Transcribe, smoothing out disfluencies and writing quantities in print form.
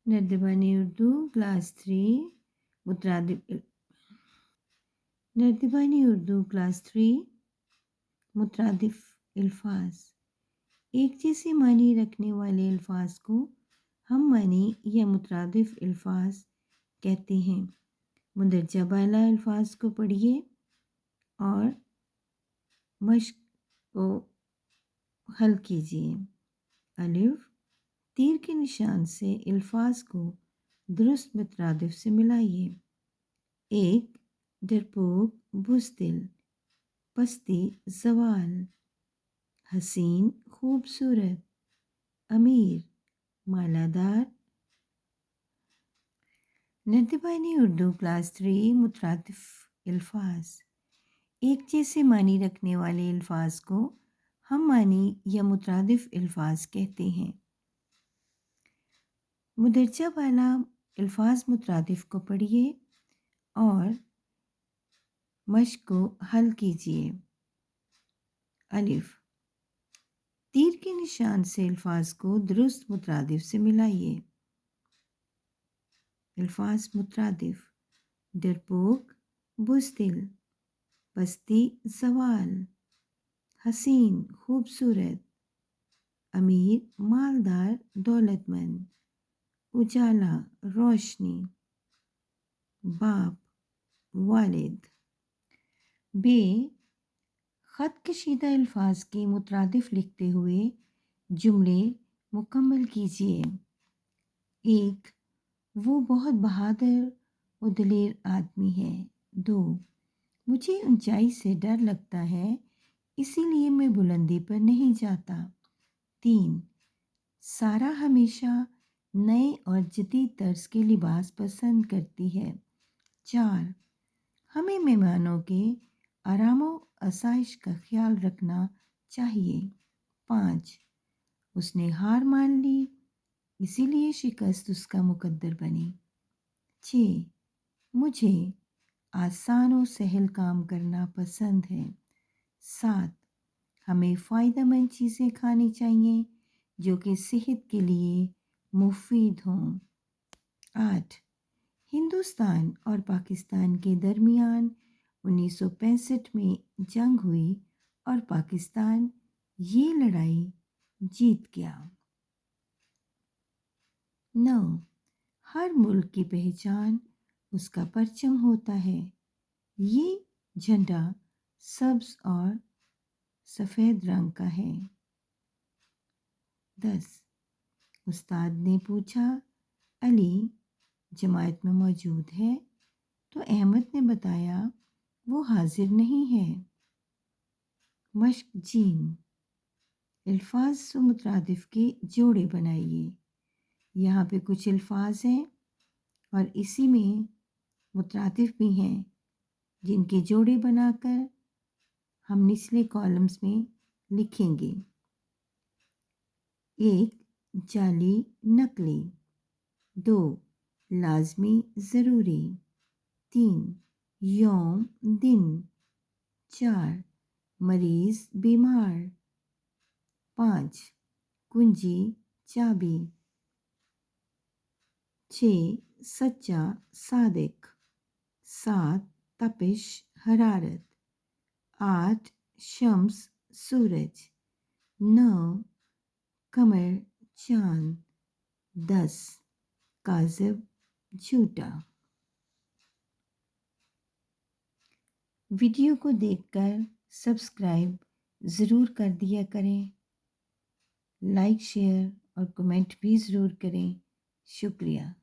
नर्दिबानी Urdu class 3 मुतरादिफ नर्दिबानी Urdu class 3 मुतरादिफ अल्फाज। एक जैसे मानी रखने वाले अल्फाज को हम मानी या मुतरादिफ अल्फाज कहते हैं। मुंदरजा बाला अल्फाज को पढ़िए और मश्क को हल कीजिए। अलिफ, तीर के निशान से अल्फाज को दुरुस्त मुतरादिफ से मिलाइए। एक, डरपोक बुज़दिल, पस्ती ज़वाल, हसीन खूबसूरत, अमीर मालादार। नर्दिबानी उर्दू क्लास 3 मुतरादिफ अल्फाज। एक जैसे मानी रखने वाले अल्फाज को हम मानी या मुतरादिफ अल्फाज कहते हैं। मुदरजा वाला अल्फाज मुतरादिफ को पढ़िए और मश्क को हल कीजिए। अलिफ, तीर के निशान से अल्फाज को दुरुस्त मुतरादिफ से मिलाइए। अल्फाज मुतरादिफ, डरपोक बुज़दिल, पस्ती ज़वाल, हसीन खूबसूरत, अमीर मालदार दौलतमंद, उजाला रोशनी, बाप वालिद। बे, ख़त कशीदा अल्फाज की मुतरादिफ लिखते हुए जुमले मुकम्मल कीजिए। एक, वो बहुत बहादुर और दलेर आदमी है। दो, मुझे ऊंचाई से डर लगता है इसीलिए मैं बुलंदी पर नहीं जाता। तीन, सारा हमेशा नए और जदीद तर्ज के लिबास पसंद करती है। चार, हमें मेहमानों के आराम व आसाइश का ख्याल रखना चाहिए। पाँच, उसने हार मान ली इसीलिए शिकस्त उसका मुकद्दर बनी। छः, मुझे आसान और सहल काम करना पसंद है। सात, हमें फ़ायदेमंद चीज़ें खानी चाहिए जो कि सेहत के लिए मुफीद हों। आठ, हिंदुस्तान और पाकिस्तान के दरमियान 1965 में जंग हुई और पाकिस्तान ये लड़ाई जीत गया। 9, हर मुल्क की पहचान उसका परचम होता है। ये झंडा सब्ज़ और सफ़ेद रंग का है। 10, उस्ताद ने पूछा, अली जमात में मौजूद है? तो अहमद ने बताया, वो हाजिर नहीं है। मश्क जीम, अल्फाज व मुतरादिफ के जोड़े बनाइए। यहाँ पे कुछ अल्फाज हैं और इसी में मुतरादिफ भी हैं जिनके जोड़े बनाकर हम निचले कॉलम्स में लिखेंगे। एक, जाली नकली। दो, लाजमी ज़रूरी। तीन, यौम दिन। चार, मरीज़ बीमार। पाँच, कुंजी चाबी। छः, सच्चा सादिक। सात, तपिश हरारत। आठ, शम्स सूरज। नौ, कमर चाँद। 10, काज़िब झूठा। वीडियो को देखकर सब्सक्राइब ज़रूर कर दिया करें। लाइक शेयर और कमेंट भी ज़रूर करें। शुक्रिया।